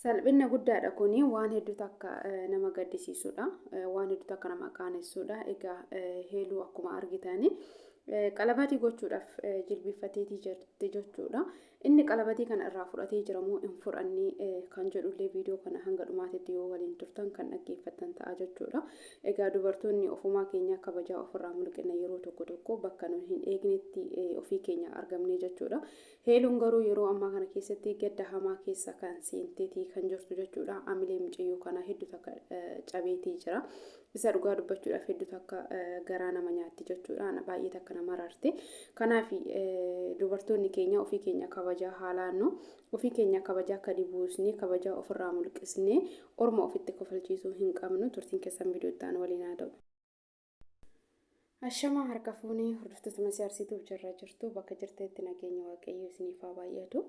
Salphina guddaadha kuni waan hedduu takka nama gaddisiisudha. Waan hedduu takka nama qaanessuudha. Egaa heeluu akkuma argitani qalabatii gochuudhaaf jilbifateetii jirti jechuudha. Inni qalabatii kana irraa fudhatee jiramoo hin fudhanne kan jedhullee viidiyoo kana hanga dhumaatitti yoo waliin turtan kan dhaggeeffattan ta'a jechuudha. Egaa dubartoonni ofumaa keenya kabajaa ofirraa mulqina yeroo tokko tokko bakka nu hin eegnetti ofii keenya argamne jechuudha. Heeluun garuu yeroo ammaa kana keessatti gadda hamaa keessa kan seenteetii kan jirtu jechuudha. Amilee mucayyoo kana hedduu takka cabeetii jira. Isa dhugaa dubbachuudhaaf hedduu takka garaa nama nyaatti jechuudha. Baay'ee takka nama rarte. Kanaaf dubartoonni keenya ofii keenya kabajaa haalaannu ofii keenya kabajaa akka dibuusnee kabajaa ofirraa mulqisnee orma ofitti kofalchiisuu hin qabnu. Turtiin keessan viidiyoo itti aanu waliin haa ta'u. Ashamaa harka fuunii hordoftoota masiyaarsiituuf jirra jirtu bakka jirteetti nageenya waaqayyoo isiniif haa baay'atu.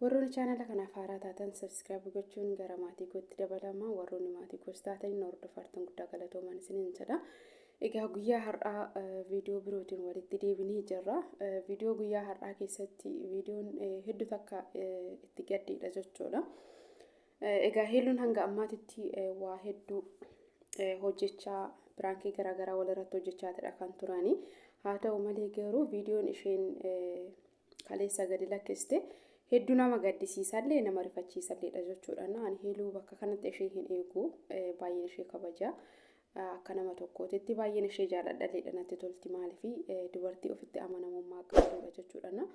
Warroonni chaanala kanaaf haaraa taatan sabskiraayib gochuun gara maatii kootti dabalama. Warroonni maatii koos taatan hordofartan guddaa galatoomaa isiniin jedha. Egaa guyyaa har'aa viidiyoo birootiin walitti deebinee jirra. Viidiyoo guyyaa har'aa keessatti viidiyoon hedduu takka itti gaddiidha jechuudha. Egaa heeluun hanga ammaatitti waa hedduu hojjechaa biraankii garaagaraa walirratti hojjechaatidha kan turani. Haa ta'u malee garuu viidiyoon isheen kaleessa gadi lakkiste hedduu nama gaddisiisallee nama rifachiisalleedha jechuudha. Ani heeluu bakka kanatti ishee hin eegu baay'een ishee kabaja. Akka nama tokkootitti baay'een ishee jaaladhalleedha natti tolti maaliifi dubartii ofitti amanamummaa qabdudha jechuudha.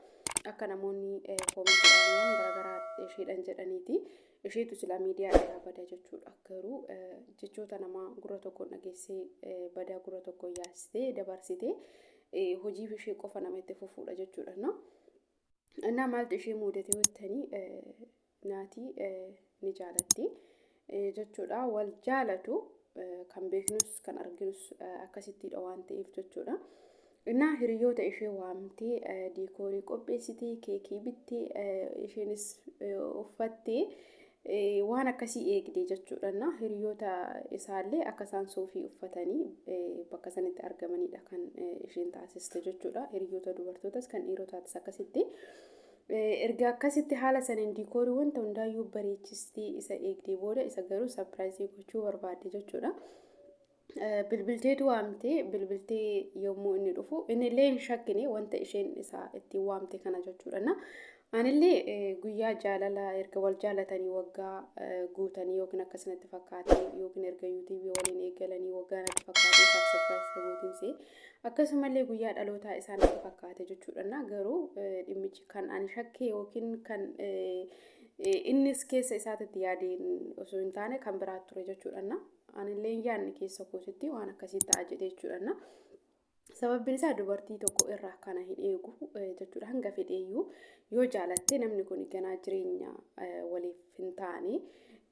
Akka namoonni koomentiidhaan garaagaraa isheedhaan jedhaniiti isheetu sila miidiyaa irraa bada jechuudha. Garuu jechoota namaa gurra tokkoon dhageessee badaa gurra tokkoon yaastee dabarsitee hojii ishee qofa nama itti fufuudha jechuudha. Innaa maaltu ishee muudate jettanii naatii ni jaalatti jechuudha. Wal jaalatu kan beeknus kan arginus akkasittidha waan ta'eef jechuudha. Innaa hiriyoota ishee waamtee diikoorii qopheessitee keekii bittee isheenis uffattee waan akkasii eegdee jechuudha. Hiriyoota isaallee akka isaan suufii uffatanii bakka sanitti argamanidha kan isheen taasiste jechuudha. Hiriyoota dubartootas kan dhiirotaatis akkasitti. Erga akkasitti haala saniin diikoorii wanta hundaayyuu bareechistee isa eegdee booda isa garuu sarpiraayizii gochuu barbaadde jechuudha. Bilbilteetu waamtee bilbiltee yommuu inni dhufu innillee hin shakkine wanta isheen isaa ittiin waamte kana jechuudha. Anillee guyyaa jaalalaa erga wal jaalatanii waggaa guutanii yookiin akkasumatti fakkaatee yookiin erga yuutuubii waliin eegalanii waggaa natti fakkaatee sarpiraayizii gootinsee akkasumallee guyyaa dhalootaa isaa natti fakkaate jechuudha. Garuu dhimmichi kan ani shakkee yookiin kan innis keessa isaatti yaadeen osoo hin taane kan biraa ture jechuudha. Anillee yaadni keessa kootitti waan akkasii ta'a jedhee jechuudha. Sababbiin isaa dubartii tokko irraa kana hin eegu jechuudha. Hanga fedheeyyuu yoo jaalatte namni kun ganaa jireenya waliif hin taane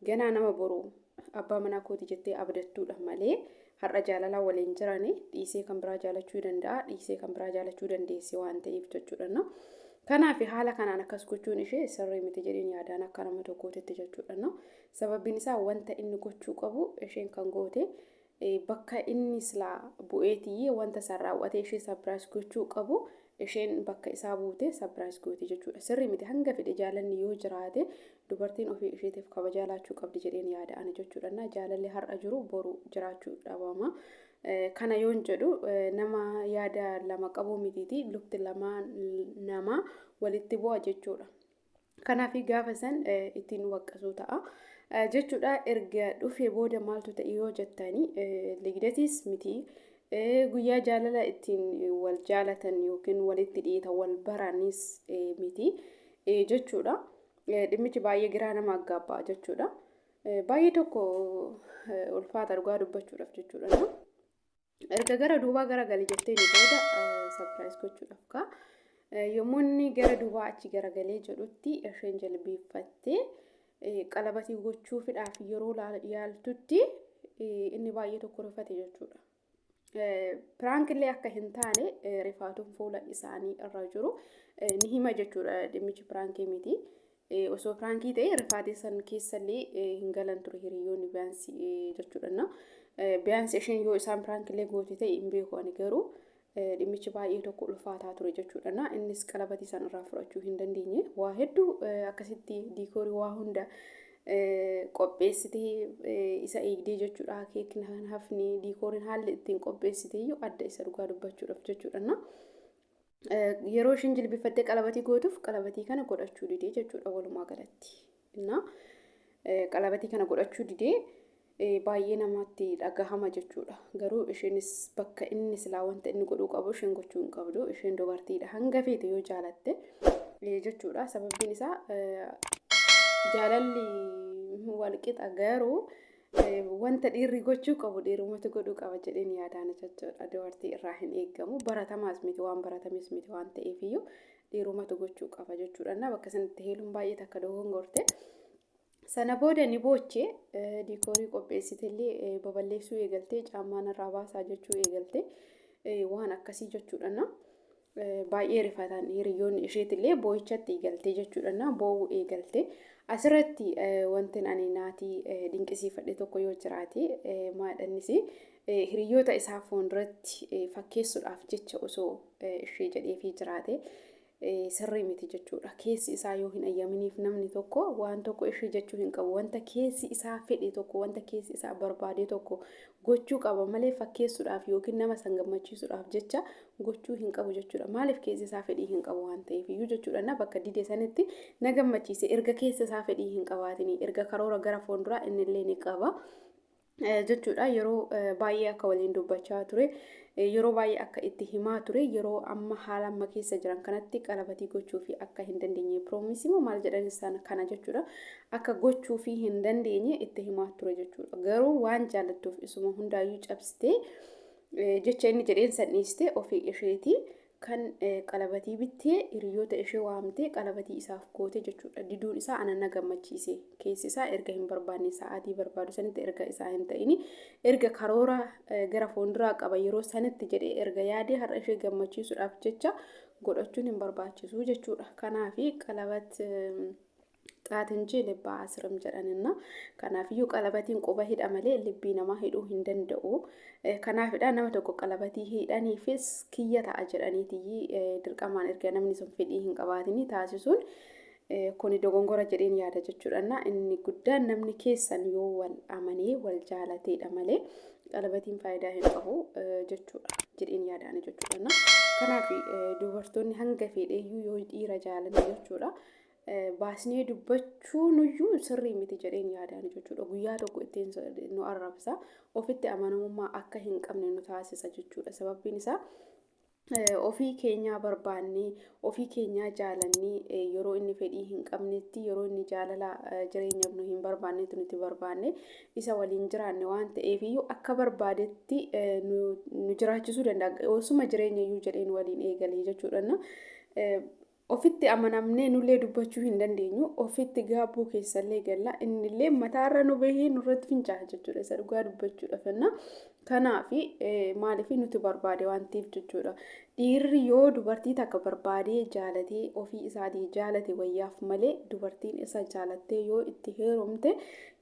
ganaa nama boruu abbaa manaa kooti jettee abdattuudha malee har'a jaalala waliin jiranii dhiisee kan biraa jaalachuu danda'a, dhiisee kan biraa jaalachuu dandeessi waan ta'eef jechuudha. Kanaaf haala kanaan akkas gochuun ishee sirrii miti jedheen yaadaan akka nama tokkootitti jechuudha. Sababbiin isaa wanta inni gochuu qabu isheen kan goote bakka inni silaa bu'eetii wanta san raawwatee ishee sarpiraayizii gochuu qabu isheen bakka isaa buute sarpiraayizii goote jechuudha. Sirrii miti hanga fedhe jaalalli yoo jiraate dubartiin ofii isheetiif kabaja laachuu qabdi jedheen yaadaan jechuudha. Jaalalli har'a jiru boru jiraachuu dhabama. Kana yoon jedhu nama yaada lama qabu mitiiti lukti lamaan nama walitti bu'a jechuudha. Kanaaf gaafa san ittiin waqqasuu ta'a. Jechuudha erga dhufee booda maaltu ta'e yoo jettanii ligdatis miti guyyaa jaalala ittiin wal jaalatan yookiin walitti dhiyeetan wal baranis miti jechuudha. Dhimmichi baay'ee giraa nama aggaabaa jechuudha. Baay'ee tokko ulfaata dhugaa dubbachuudhaaf jechuudha. Erga gara duubaa gara galii jettee ni booda sarpiraayizii gochuudhaaf ka yommuu inni gara duubaa achi garagalee jedhutti isheen jilbeeffattee qalabatii gochuufidhaaf yeroo yaaltutti inni baay'ee tokko rifate jechuudha. Piraankiillee akka hin taane rifaatuun fuula isaanii irra jiru ni hima jechuudha. Dhimmichi piraankii miti. Osoo piraankii ta'e rifaatii san keessallee hin galan ture hiriyoonni biyyaansi jechuudha. Biyyaansi isheen yoo isaan piraankiillee gooti ta'e hin beeku ani garuu dhimmichi baay'ee tokko ulfaataa ture jechuudha. Innis qalabatii san irraa fudhachuu hin dandeenye waa hedduu akkasitti diikoorii waa hunda qopheessitee isa eegdee jechuudha. Keekni hafni diikooriin haalli ittiin qopheessitee iyyuu adda isa dhugaa dubbachuudhaaf jechuudha. Yeroo ishiin jilbifattee qalabatii gootuuf qalabatii kana godhachuu didee jechuudha walumaa galatti. Qalabatii kana godhachuu didee baay'ee namatti dhagahama jechuudha. Garuu isheenis bakka inni silaa wanta inni godhuu qabu isheen gochuu hin qabdu. Isheen dubartiidha. Hanga feete yoo jaalatte jechuudha. Sababbiin isaa jaalalli walqixa garuu wanta dhiirri gochuu qabu dhiirumatu godhuu qaba jedheen yaadaan jechuudha. Dubartii irraa hin eegamu. Baratamaas miti waan baratames miti waan ta'eef iyyuu dhiirumatu gochuu qaba jechuudha. Bakka sanatti heeluun baay'ee takka dogongorte. Sana booda ni boochee diikoorii qopheessitellee baballeessuu eegaltee caammaan irraa baasaa jechuu eegaltee waan akkasii jechuudha. Baay'ee rifatan hiriyoonni isheetillee boo'ichatti eegaltee jechuudha. Boo'uu eegaltee asirratti wanti ani naatii dinqisiifadhe tokko yoo jiraate maadhannis hiriyoota isaa fuulduratti fakkeessuudhaaf jecha osoo ishee jedheefii jiraate. Sirrii miti jechuudha. Keessi isaa yoo hin ayyaminiif namni tokko waan tokko ishee jechuu hin qabu. Wanta keessi isaa fedhe tokko, wanta keessi isaa barbaade tokko gochuu qaba malee fakkeessuudhaaf yookiin nama san gammachiisuudhaaf jecha gochuu hin qabu jechuudha. Maaliif keessi isaa fedhii hin qabu waan ta'eef iyyuu jechuudha. Bakka didee sanitti na gammachiise erga keessi isaa fedhii hin qabaatini erga karoora gara fuulduraa innillee ni qaba. Jechuudha yeroo baay'ee akka waliin dubbachaa ture yeroo baay'ee akka itti himaa ture yeroo amma haala amma keessa jiran kanatti qalabatii gochuu fi akka hin dandeenye piroomisii maal jedhan isaan kana jechuudha akka gochuu fi hin dandeenye itti himaa ture jechuudha garuu waan jaalattuuf isuma hundaayyuu cabsitee jecha inni jedheen sanniiste ofii isheetii kan qalabatii bittee hiriyoota ishee waamtee qalabatii isaaf goote jechuudha. Diduun isaa ana gammachiise. Keessi isaa erga hin barbaanne sa'aatii barbaadu sanitti erga isaa hin ta'ini erga karoora gara fuulduraa qaba yeroo sanitti jedhee erga yaadee har'a ishee gammachiisuudhaaf jecha godhachuun hin barbaachisu jechuudha. Kanaafi qalabat xaatinjii libbaa asiram jedhanina. Kanaafiyyuu qalabatiin quba hidha malee libbii namaa hidhuu hin danda'u. Kanaafidha nama tokko qalabatii hidhaniifis kiyya ta'a jedhaniitii dirqamaan erga namni sun fedhii hin qabaatini taasisuun kuni dogongora jedheen yaada jechuudha. Inni guddaan namni keessan yoo wal amanee wal jaalateedha malee qalabatiin faayidaa hin qabu jechuudha jedheen yaadaan jechuudha. Kanaafi dubartoonni hanga fedheeyyuu yoo dhiira jaalatan jechuudha. Baasnee dubbachuun iyyuu sirrii miti jedheen yaadaan jechuudha. Guyyaa tokko ittiin nu arrabsa ofitti amanamummaa akka hin qabne nu taasisa jechuudha. Sababbiin isaa ofii keenyaa barbaannee ofii keenyaa jaalannee yeroo inni fedhii hin qabnetti yeroo inni jaalala jireenya nu hin barbaannetti nuti barbaanne isa waliin jiraanne waan ta'eef iyyuu akka barbaadetti nu jiraachisuu danda'a. Osuma jireenya iyyuu jedheen waliin eegalee jechuudha. Ofitti amanamnee nullee dubbachuu hin dandeenyu ofitti gaabbuu keessallee galla innillee mataarra nu bahee nurratti fincaa jechuudha. Isa dhugaa dubbachuudhaaf kanaafi maaliif nuti barbaade waan ta'eef jechuudha. Dhiirri yoo dubartii takka barbaadee jaalatee ofii isaatii jaalate wayyaaf malee dubartiin isa jaalattee yoo itti heerumte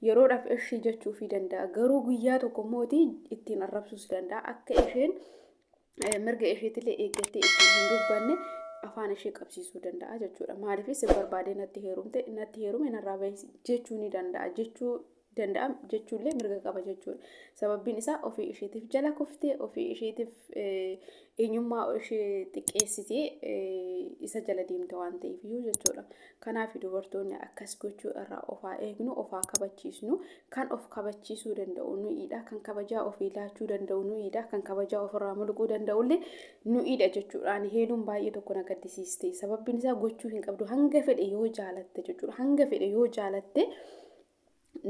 yeroodhaaf ishii jechuufii danda'a. Garuu guyyaa tokko mootii ittiin arrabsuus danda'a akka isheen mirga isheetillee eeggattee ittiin hin dubbanne afaan ishee qabsiisuu danda'a jechuudha. Maaliifis barbaadee natti heerume narraa bahee jechuu ni danda'a jechuullee mirga qaba jechuudha. Sababbiin isaa ofii isheetiif jala kuftee ofii isheetiif eenyummaa ishee xiqqeessitee isa jala deemte waan ta'eef iyyuu jechuudha. Kanaaf dubartoonni akkas gochuu irraa ofaa eegnu ofaa kabachiisnu kan of kabachiisuu danda'u nuyiidha kan kabajaa ofii laachuu danda'u nuyiidha kan kabajaa ofirraa mulquu danda'ullee nuyiidha jechuudhaan heeluun baay'ee tokko na gaddisiiste. Sababbiin isaa gochuu hin qabdu hanga fedhe yoo jaalatte jechuudha. Hanga fedhe yoo jaalatte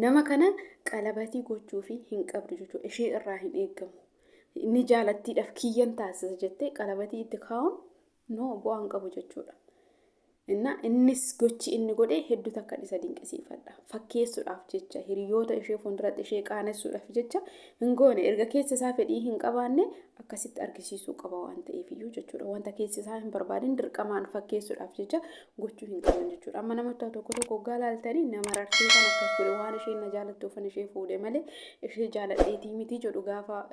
nama kana qalabatii gochuu fi hin qabdu jechuudha. Ishee irraa hin eegamu. Inni jaalattiidhaaf kiyyan taasisa jettee qalabatii itti kaa'uun bu'aan qabu jechuudha. Innis gochi inni godhee hedduu takka isa dinqisiifadha. Fakkeessuudhaaf jecha hiriyoota ishee fuulduratti ishee qaanessuudhaaf jecha hin goone erga keessa isaa fedhii hin qabaanne akkasitti argisiisuu qaba waan ta'eef iyyuu jechuudha. Wanta keessi isaa hin barbaadin dirqamaan fakkeessuudhaaf jecha gochuu hin qaban jechuudha. Amma nama tokko hoggaa laaltanii nama rartee kan akkas ture waan isheen na jaalattuuf ishee fuudhe malee ishee jaaladheetii miti jedhu gaafa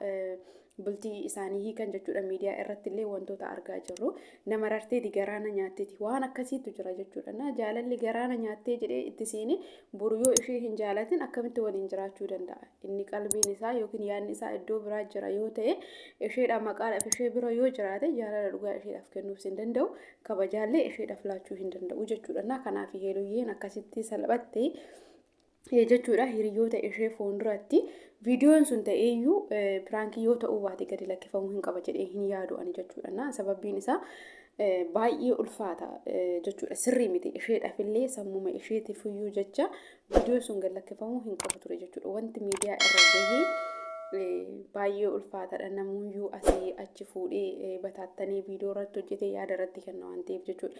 bultii isaanii hiikan jechuudha. Miidiyaa irratti illee wantoota argaa jirru. Nama rartee garaana nyaatteeti waan akkasiitu jira jechuudha. Na jaalalli garaana nyaattee jedhee itti seeni boru yoo ishee hin jaalatin akkamitti waliin jiraachuu danda'a? Inni qalbiin isaa yookiin yaadni isaa iddoo biraa jira yoo ta'e isheedhaan maqaadhaaf ishee bira yoo jiraate jaalala dhugaa isheedhaaf kennuuf hin danda'u. Kabajaallee isheedhaaf laachuu hin danda'u jechuudha. Na kanaaf heeruyyeen akkasitti salphattee jechuudha hiriyoota ishee fuulduratti viidiyoon sun ta'eeyyuu piraankii yoo ta'uu baate gadi lakkifamuu hin qaba jedhee hin yaadu ani jechuudha. Na sababbiin isaa baay'ee ulfaata jechuudha. Sirrii miti isheedhaaf illee sammuma isheetiif iyyuu jecha viidiyoon sun gadi lakkifamuu hin qabu ture jechuudha. Wanti miidiyaa irra gahee baay'ee ulfaataadha. Namuyyuu asii achi fuudhee bataattanii viidiyoo irratti hojjetee yaada irratti kenna waan ta'eef jechuudha.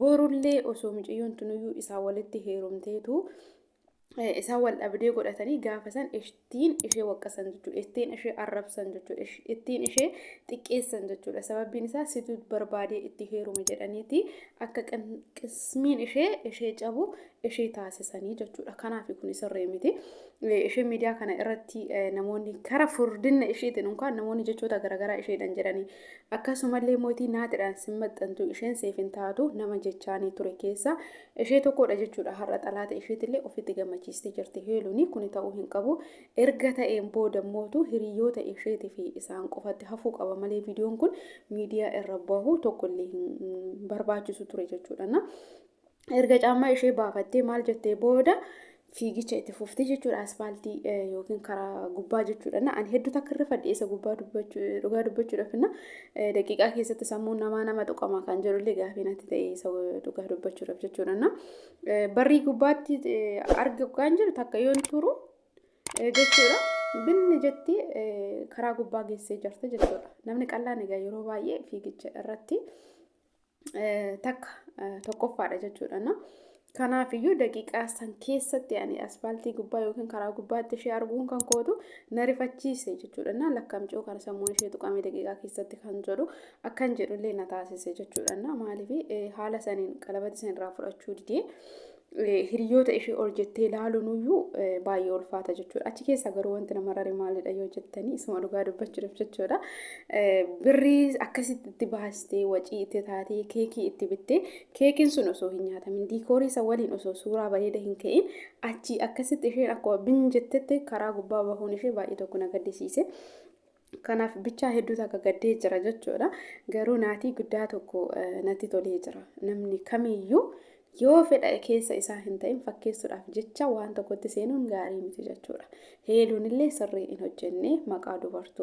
Borullee osoo mucayyoon tunuyyuu isaa walitti heerumteetu isaan wal dhabdee godhatanii gaafa san ittiin ishee waqqasan jechuudha. Ittiin ishee arrabsan jechuudha. Ittiin ishee xiqqeessan jechuudha. Sababbiin isaa situ barbaadee itti heeruma jedhaniiti akka qismiin ishee cabu ishee taasisanii jechuudha. Kanaaf kun sirrii miti. Ishee miidiyaa kana irratti namoonni kara furdinna isheetiin unkaan namoonni jechoota garaagaraa isheedhaan jedhanii akkasumallee mootii naatidhaan simmaxxantu isheen seefin taatu nama jechaanii ture keessa ishee tokkodha jechuudha. Har'a xalaata isheetillee ofitti gammachiistee jirti. Heeluuni kun ta'uu hin qabu. Erga ta'een boodammootu hiriyoota isheetii fi isaan qofatti hafuu qaba malee viidiyoon kun miidiyaa irra bahu tokkollee hin barbaachisu ture jechuudha. Erga caammaa ishee baafattee maal jettee booda fiigicha itti fuftee jechuudha. Asfaaltii yookiin karaa gubbaa jechuudha. Ani hedduu takka irra fadhiisa gubbaa dhugaa dubbachuudhaaf daqiiqaa keessatti sammuun nama tuqamaa kan jedhullee gaafii natti ta'e dhugaa dubbachuudhaaf jechuudha. Barrii gubbaatti arga kan jiru takka yoon turu jechuudha. Binni jetti karaa gubbaa geessee jirti jechuudha. Namni qallaan egaa yeroo baay'ee fiigicha irratti takka tokkoffaadha jechuudha. Kanaafiyyuu daqiiqaa san keessatti ani asfaaltii gubbaa yookiin karaa gubbaatti ishee arguun kan kootu na rifachiise jechuudha. Na lakkamcoo kan sammuun ishee tuqamee daqiiqaa keessatti kan jedhu akkan jedhullee na taasise jechuudha. Maaliif haala saniin qalabati san irraa fudhachuu didee hiriyoota ishee ol jettee ilaaluunuyyuu baay'ee ulfaata jechuudha. Achi keessa garuu wanti nama rare maalidha yoo jettanii isuma dhugaa dubbachuudhaaf jechuudha. Birrii akkasitti itti baastee wacii itti taatee keekii itti bittee keekiin sun osoo hin nyaatamin diikoorii isa waliin osoo suuraa bareeda hin ka'in achi akkasitti isheen akkuma bin jettetti karaa gubbaa bahuun ishee baay'ee tokko na gaddisiise. Kanaaf bichaa hedduu takka gaddee jira jechuudha. Garuu naatii guddaa tokko natti tolee jira. Namni kamiyyuu yoo fedha keessa isaa hin ta'in fakkeessuudhaaf jecha waan tokkotti seenuun gaarii miti jechuudha. Heeluun illee sirrii hin hojjenne maqaa dubartoota.